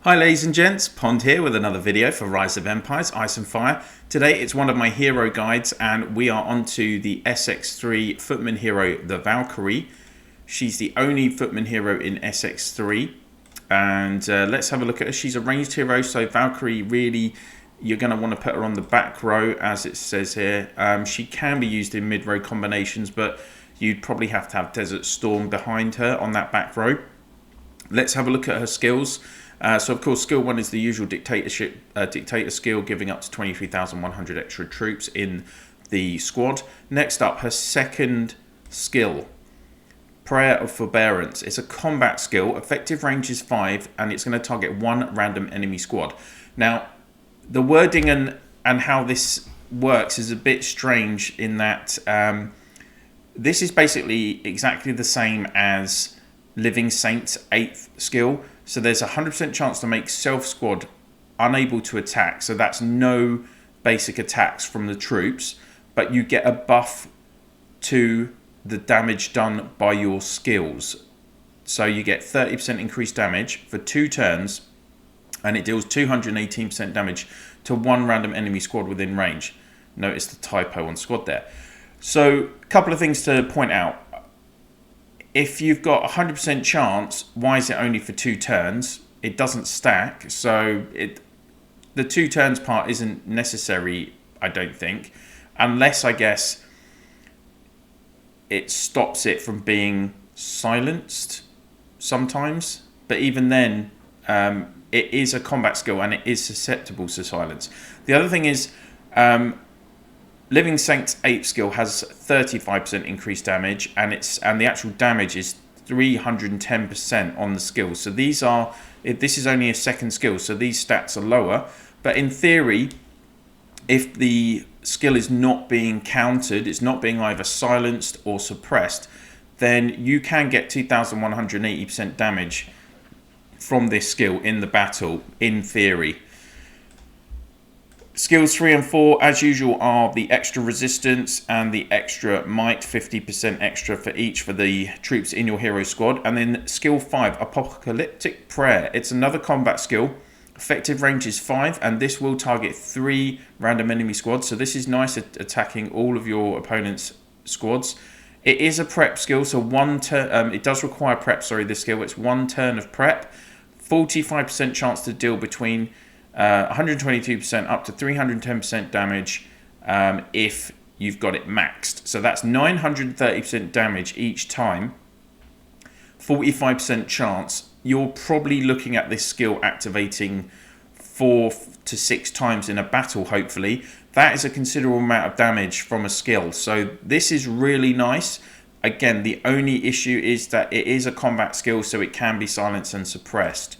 Hi ladies and gents, Pond here with another video for Rise of Empires, Ice and Fire. Today it's one of my hero guides and we are onto the SX3 Footman hero, The Valkyrie. She's the only Footman hero in SX3 and let's have a look at her. She's a ranged hero, so Valkyrie really, you're going to want to put her on the back row as it says here. She can be used in mid-row combinations, but you'd probably have to have Desert Storm behind her on that back row. Let's have a look at her skills. So of course skill 1 is the usual dictator skill, giving up to 23,100 extra troops in the squad. Next up, her second skill, Prayer of Forbearance. It's a combat skill, effective range is 5 and it's going to target one random enemy squad. Now the wording and how this works is a bit strange in that this is basically exactly the same as Living Saint's 8th skill. So there's a 100% chance to make self-squad unable to attack. So that's no basic attacks from the troops, but you get a buff to the damage done by your skills. So you get 30% increased damage for 2 turns, and it deals 218% damage to one random enemy squad within range. Notice the typo on squad there. So a couple of things to point out. If you've got a 100% chance, why is it only for 2 turns? It doesn't stack, so the 2 turns part isn't necessary, I don't think, unless I guess it stops it from being silenced sometimes. But even then, it is a combat skill and it is susceptible to silence. The other thing is, Living Saint's 8th skill has 35% increased damage, and the actual damage is 310% on the skill. So this is only a second skill, so these stats are lower. But in theory, if the skill is not being countered, it's not being either silenced or suppressed, then you can get 2,180% damage from this skill in the battle, in theory. Skills 3 and 4, as usual, are the extra resistance and the extra might, 50% extra for each for the troops in your hero squad. And then skill 5, Apocalyptic Prayer. It's another combat skill. Effective range is 5, and this will target 3 random enemy squads. So this is nice at attacking all of your opponent's squads. It is a prep skill, so one turn. It does require prep. Sorry, this skill. It's 1 turn of prep. 45% chance to deal between 122% up to 310% damage if you've got it maxed. So that's 930% damage each time. 45% chance. You're probably looking at this skill activating 4 to 6 times in a battle, hopefully. That is a considerable amount of damage from a skill. So this is really nice. Again, the only issue is that it is a combat skill, so it can be silenced and suppressed.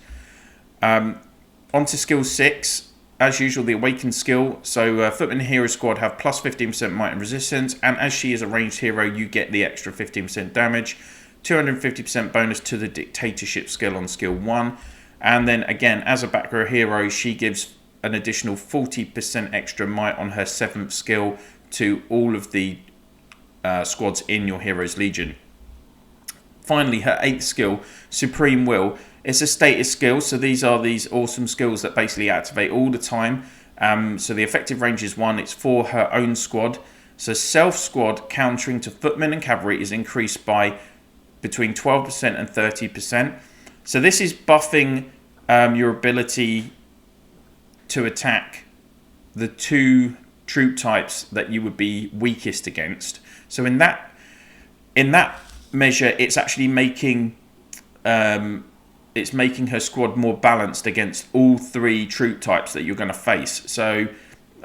Onto skill 6, as usual, the Awakened skill. So Footman Hero Squad have plus 15% might and resistance, and as she is a ranged hero, you get the extra 15% damage, 250% bonus to the Dictatorship skill on skill 1, and then again, as a back row hero, she gives an additional 40% extra might on her 7th skill to all of the squads in your hero's legion. Finally, her 8th skill, Supreme Will. It's a status skill, so these are these awesome skills that basically activate all the time. So the effective range is 1, it's for her own squad. So self-squad countering to footmen and cavalry is increased by between 12% and 30%. So this is buffing your ability to attack the 2 troop types that you would be weakest against. So in that measure, it's actually making her squad more balanced against all 3 troop types that you're going to face. So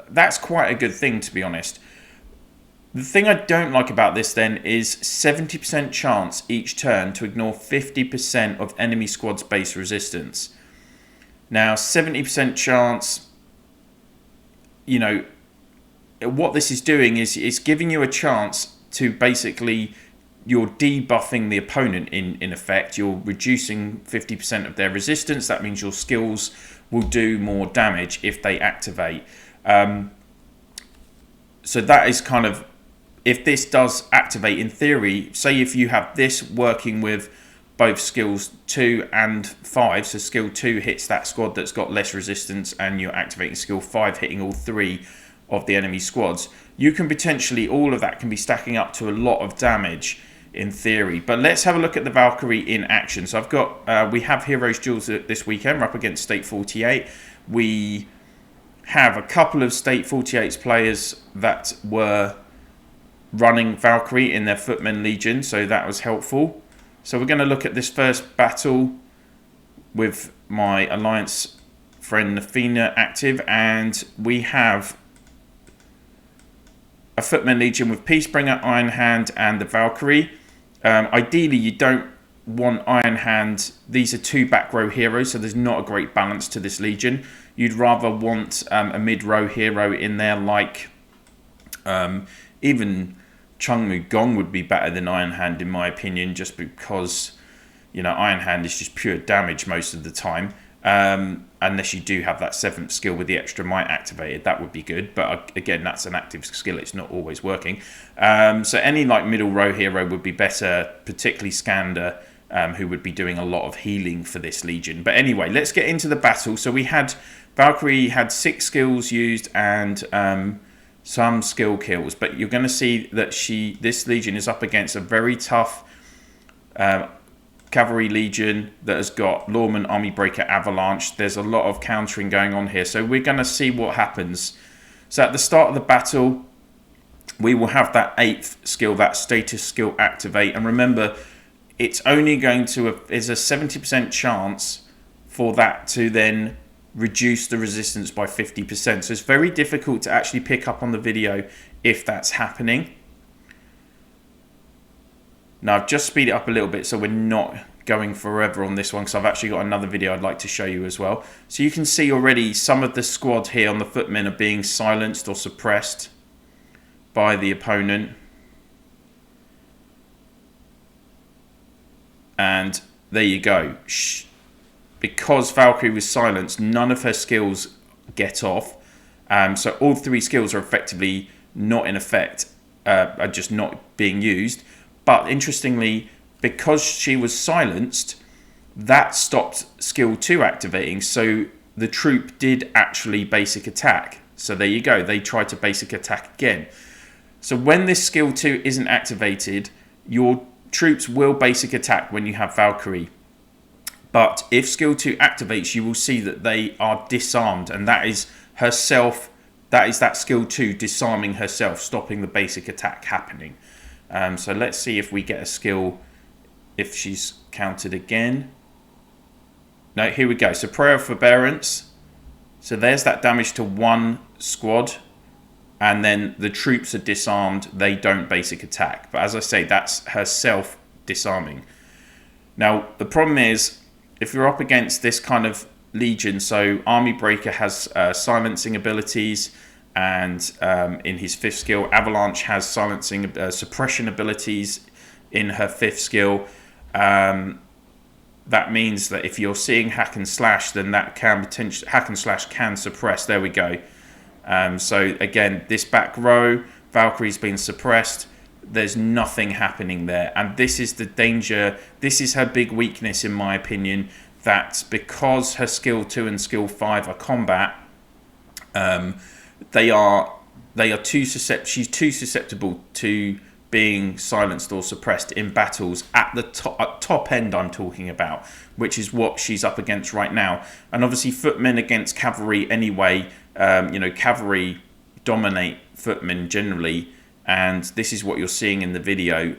that's quite a good thing, to be honest. The thing I don't like about this then is 70% chance each turn to ignore 50% of enemy squad's base resistance. Now, 70% chance, you know, what this is doing is it's giving you a chance to basically, you're debuffing the opponent in effect. You're reducing 50% of their resistance. That means your skills will do more damage if they activate. So that is kind of, if this does activate in theory, say if you have this working with both skills 2 and 5. So skill 2 hits that squad that's got less resistance, and you're activating skill 5 hitting all 3 of the enemy squads. You can potentially, all of that can be stacking up to a lot of damage in theory. But let's have a look at the Valkyrie in action. So I've got, we have Heroes Duels this weekend. We're up against State 48. We have a couple of State 48's players that were running Valkyrie in their Footmen Legion, so that was helpful. So we're going to look at this first battle with my Alliance friend Nafina active, and we have a Footmen Legion with Peacebringer, Iron Hand, and the Valkyrie. Ideally, you don't want Iron Hand. These are 2 back row heroes, so there's not a great balance to this Legion. You'd rather want a mid row hero in there, like even Chungmu Gong would be better than Iron Hand in my opinion, just because, you know, Iron Hand is just pure damage most of the time. Unless you do have that 7th skill with the extra might activated, that would be good. But again, that's an active skill, it's not always working. So any like middle row hero would be better, particularly Skander, who would be doing a lot of healing for this Legion. But anyway, let's get into the battle. So we had, Valkyrie had 6 skills used and some skill kills, but you're going to see that this Legion is up against a very tough Cavalry Legion that has got Lawman, Army Breaker, Avalanche. There's a lot of countering going on here, so we're going to see what happens. So at the start of the battle, we will have that 8th skill, that status skill activate, and remember, it's only going to, there's a 70% chance for that to then reduce the resistance by 50%. So it's very difficult to actually pick up on the video if that's happening. Now I've just speeded it up a little bit so we're not going forever on this one, because I've actually got another video I'd like to show you as well. So you can see already some of the squad here on the Footmen are being silenced or suppressed by the opponent. And there you go. Because Valkyrie was silenced, none of her skills get off. So all 3 skills are effectively not in effect, are just not being used. But interestingly, because she was silenced, that stopped skill 2 activating. So the troop did actually basic attack. So there you go. They tried to basic attack again. So when this skill 2 isn't activated, your troops will basic attack when you have Valkyrie. But if skill 2 activates, you will see that they are disarmed, and that is herself, that is that skill 2 disarming herself, stopping the basic attack happening. So let's see if we get a skill, if she's counted again. No, here we go. So Prayer of Forbearance. So there's that damage to 1 squad, and then the troops are disarmed, they don't basic attack. But as I say, that's herself disarming. Now, the problem is, if you're up against this kind of Legion, so Army Breaker has silencing abilities, and in his 5th skill, Avalanche has silencing suppression abilities in her 5th skill. That means that if you're seeing hack and slash, then that can potentially, hack and slash can suppress. There we go. So again, this back row, Valkyrie's been suppressed. There's nothing happening there, and this is the danger. This is her big weakness, in my opinion, that because her skill 2 and skill 5 are combat, they are too susceptible. She's too susceptible to being silenced or suppressed in battles at the top end I'm talking about, which is what she's up against right now. And obviously Footmen against Cavalry anyway, you know, Cavalry dominate Footmen generally, and this is what you're seeing in the video.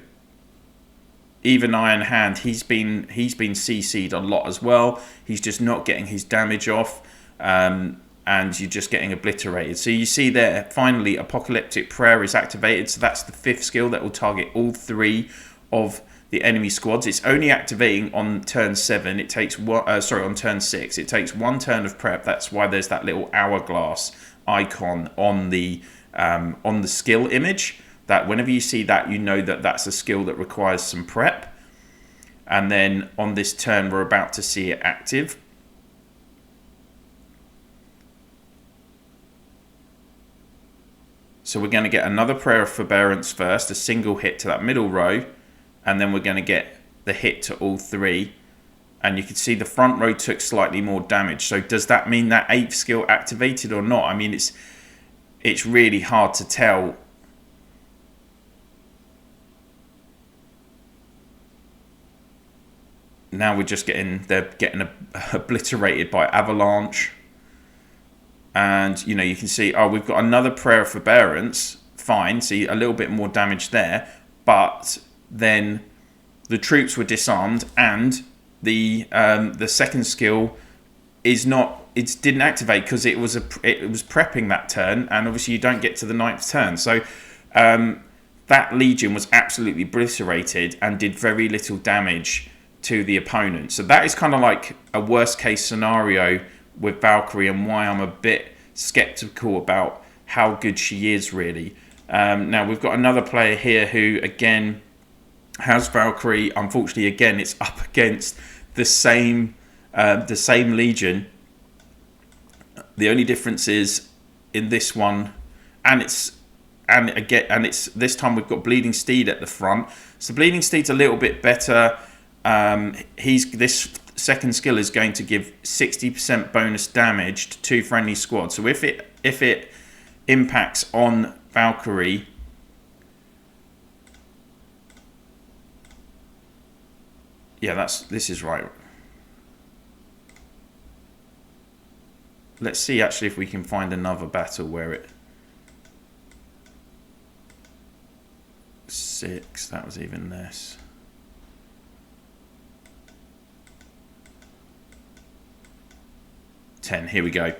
Even Iron Hand, he's been CC'd a lot as well. He's just not getting his damage off, and you're just getting obliterated. So you see there, finally, Apocalyptic Prayer is activated. So that's the 5th skill that will target all 3 of the enemy squads. It's only activating on turn 7. It takes on turn 6. It takes 1 turn of prep. That's why there's that little hourglass icon on the skill image. That whenever you see that, you know that that's a skill that requires some prep. And then on this turn, we're about to see it active. So we're going to get another Prayer of Forbearance first, a single hit to that middle row, and then we're going to get the hit to all three. And you can see the front row took slightly more damage. So does that mean that 8th skill activated or not? I mean, it's really hard to tell. Now we're just they're getting obliterated by avalanche. And, you know, you can see, oh, we've got another prayer of forbearance. Fine, see a little bit more damage there. But then the troops were disarmed, and the second skill didn't activate because it was prepping that turn, and obviously you don't get to the 9th turn. So that legion was absolutely obliterated and did very little damage to the opponent. So that is kind of like a worst case scenario with Valkyrie, and why I'm a bit skeptical about how good she is really. Now we've got another player here who again has Valkyrie. Unfortunately, again, it's up against the same legion. The only difference is in this one, and it's this time we've got Bleeding Steed at the front. So Bleeding Steed's a little bit better. This second skill is going to give 60% bonus damage to 2 friendly squads. So if it impacts on Valkyrie, yeah, this is right. Let's see actually if we can find another battle where it 6, that was even less. 10, here we go.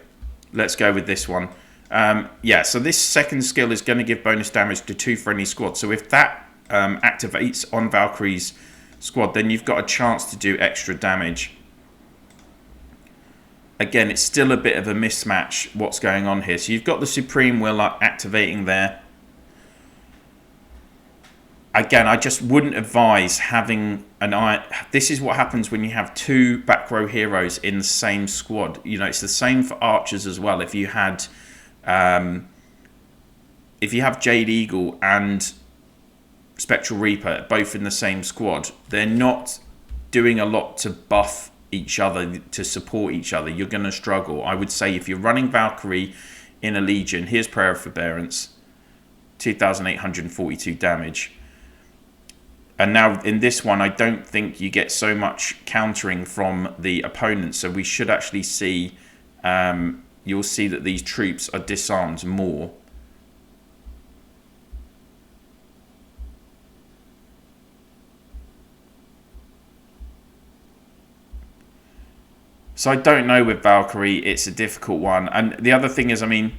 Let's go with this one. Yeah, so this second skill is going to give bonus damage to 2 friendly squads. So if that activates on Valkyrie's squad, then you've got a chance to do extra damage. Again, it's still a bit of a mismatch what's going on here. So you've got the Supreme Will activating there. Again, I just wouldn't advise having this is what happens when you have 2 back row heroes in the same squad. You know, it's the same for archers as well. If you have Jade Eagle and Spectral Reaper both in the same squad, they're not doing a lot to buff each other, to support each other. You're going to struggle. I would say if you're running Valkyrie in a legion, here's Prayer of Forbearance, 2,842 damage. And now in this one, I don't think you get so much countering from the opponent. So we should actually see, you'll see that these troops are disarmed more. So I don't know with Valkyrie, it's a difficult one. And the other thing is, I mean,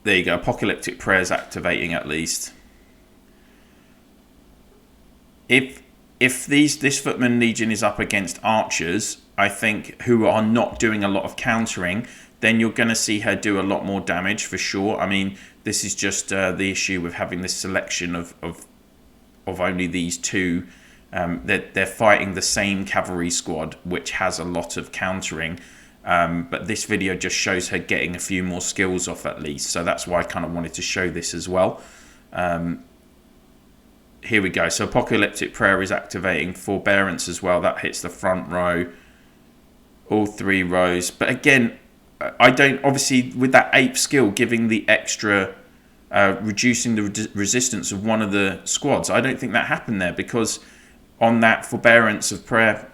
there you go, Apocalyptic Prayer's activating at least. If this Footman Legion is up against archers, I think, who are not doing a lot of countering, then you're going to see her do a lot more damage for sure. I mean, this is just the issue with having this selection of only these 2. They're fighting the same cavalry squad, which has a lot of countering. But this video just shows her getting a few more skills off at least. So that's why I kind of wanted to show this as well. Here we go. So Apocalyptic Prayer is activating. Forbearance as well. That hits the front row. All 3 rows. But again, I don't... Obviously, with that 8th skill, giving the extra... reducing the resistance of one of the squads, I don't think that happened there. Because on that Forbearance of Prayer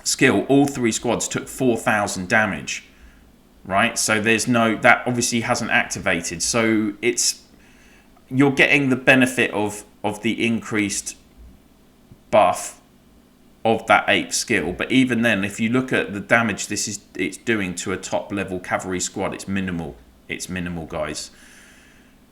skill, all 3 squads took 4,000 damage. Right? So there's no... That obviously hasn't activated. So it's... You're getting the benefit of the increased buff of that 8th skill, but even then, if you look at the damage it's doing to a top level cavalry squad, it's minimal. It's minimal, guys.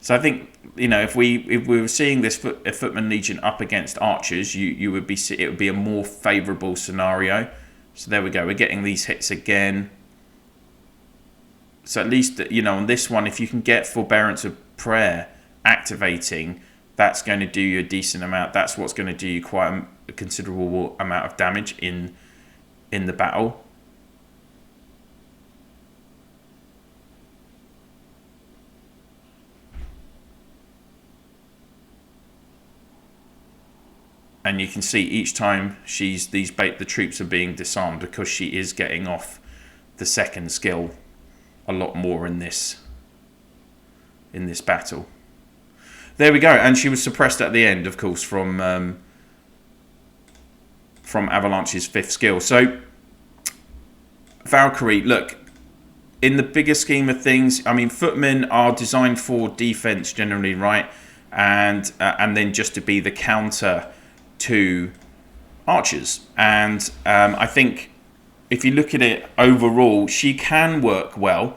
So I think, you know, if we were seeing this Footman Legion up against archers, it would be a more favourable scenario. So there we go. We're getting these hits again. So at least, you know, on this one, if you can get Forbearance of Prayer activating, that's going to do you a decent amount. That's what's going to do you quite a considerable amount of damage in the battle. And you can see each time the troops are being disarmed, because she is getting off the second skill a lot more in this battle. There we go. And she was suppressed at the end, of course, from Avalanche's 5th skill. So Valkyrie, look, in the bigger scheme of things, I mean, Footmen are designed for defense generally, right? And then just to be the counter to archers. And I think if you look at it overall, she can work well.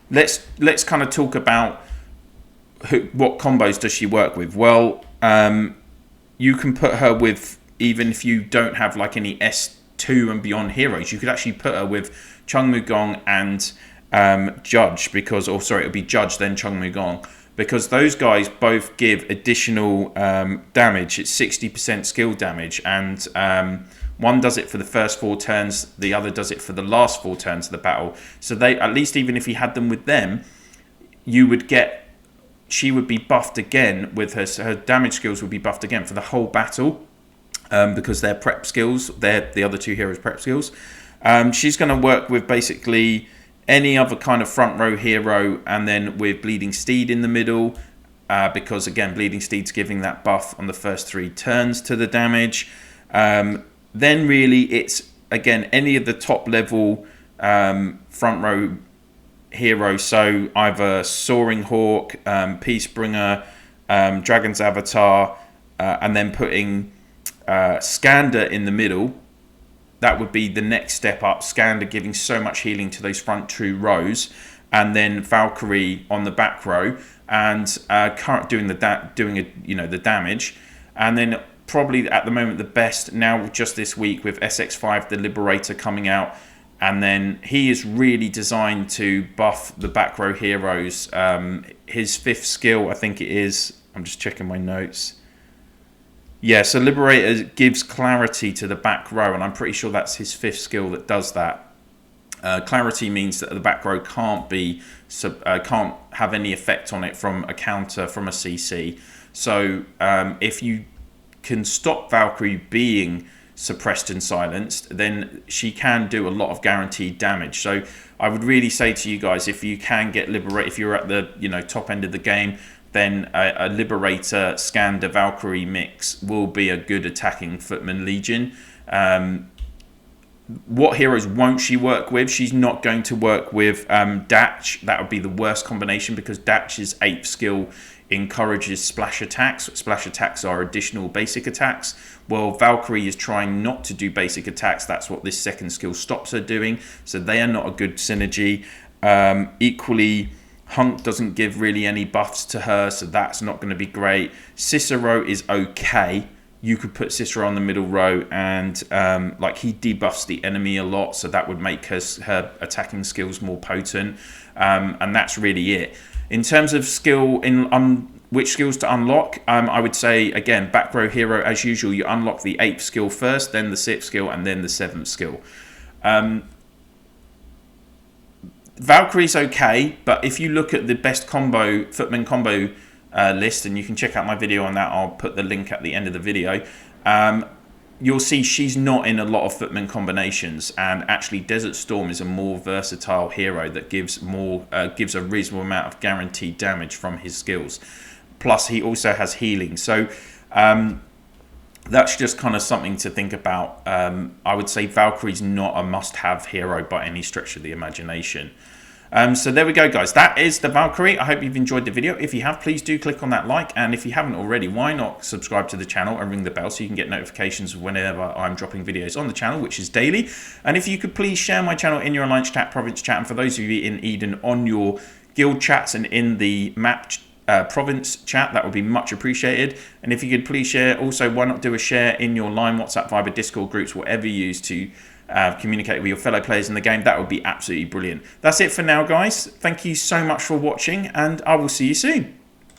Let's kind of talk about what combos does she work with. Well, you can put her with, even if you don't have like any S2 and beyond heroes, you could actually put her with Chung Mugong and Judge, because, or sorry, it would be Judge then Chung Mugong, because those guys both give additional damage. It's 60% skill damage, and one does it for the first 4 turns, the other does it for the last 4 turns of the battle. So they, at least even if you had them with them, you would get, she would be buffed again with her damage skills would be buffed again for the whole battle, because they're prep skills, they're the other 2 heroes' prep skills. She's going to work with basically any other kind of front row hero, and then with Bleeding Steed in the middle, because again, Bleeding Steed's giving that buff on the first 3 turns to the damage. Then really it's, again, any of the top level front row heroes, so either Soaring Hawk, Peacebringer, Dragon's Avatar, and then putting Skander in the middle. That would be the next step up. Skander giving so much healing to those front 2 rows, and then Valkyrie on the back row, and doing the damage. And then probably at the moment the best now, just this week, with SX3 The Liberator coming out, and then he is really designed to buff the back row heroes. His 5th skill, I think it is, I'm just checking my notes. Yeah, so Liberator gives clarity to the back row, and I'm pretty sure that's his 5th skill that does that. Clarity means that the back row can't have any effect on it from a counter, from a CC. So if you can stop Valkyrie being suppressed and silenced, then she can do a lot of guaranteed damage. So I would really say to you guys, if you can get Liberator, if you're at the top end of the game, then a Liberator Skander Valkyrie mix will be a good attacking Footman Legion. What heroes won't she work with? She's not going to work with Datch. That would be the worst combination, because Datch's 8th skill encourages splash attacks. Splash attacks are additional basic attacks. Well, Valkyrie is trying not to do basic attacks. That's what this 2nd skill stops her doing. So they are not a good synergy. Equally, Hunk doesn't give really any buffs to her, so that's not going to be great. Cicero is okay. You could put Cicero on the middle row, and like, he debuffs the enemy a lot, so that would make her attacking skills more potent. And that's really it. In terms of skill, which skills to unlock, I would say, again, back row hero, as usual, you unlock the 8th skill first, then the 6th skill, and then the 7th skill. Valkyrie's okay, but if you look at the best Footman combo list, and you can check out my video on that, I'll put the link at the end of the video, you'll see she's not in a lot of Footman combinations, and actually Desert Storm is a more versatile hero that gives a reasonable amount of guaranteed damage from his skills. Plus he also has healing, so that's just kind of something to think about. I would say Valkyrie's not a must-have hero by any stretch of the imagination. So there we go, guys. That is the Valkyrie. I hope you've enjoyed the video. If you have, please do click on that like. And if you haven't already, why not subscribe to the channel and ring the bell so you can get notifications whenever I'm dropping videos on the channel, which is daily. And if you could please share my channel in your Alliance chat, Province chat, and for those of you in Eden, on your guild chats and in the map province chat, that would be much appreciated. And if you could please share, also, why not do a share in your Line, WhatsApp, Viber, Discord groups, whatever you use to communicate with your fellow players in the game. That would be absolutely brilliant. That's it for now, guys. Thank you so much for watching, and I will see you soon.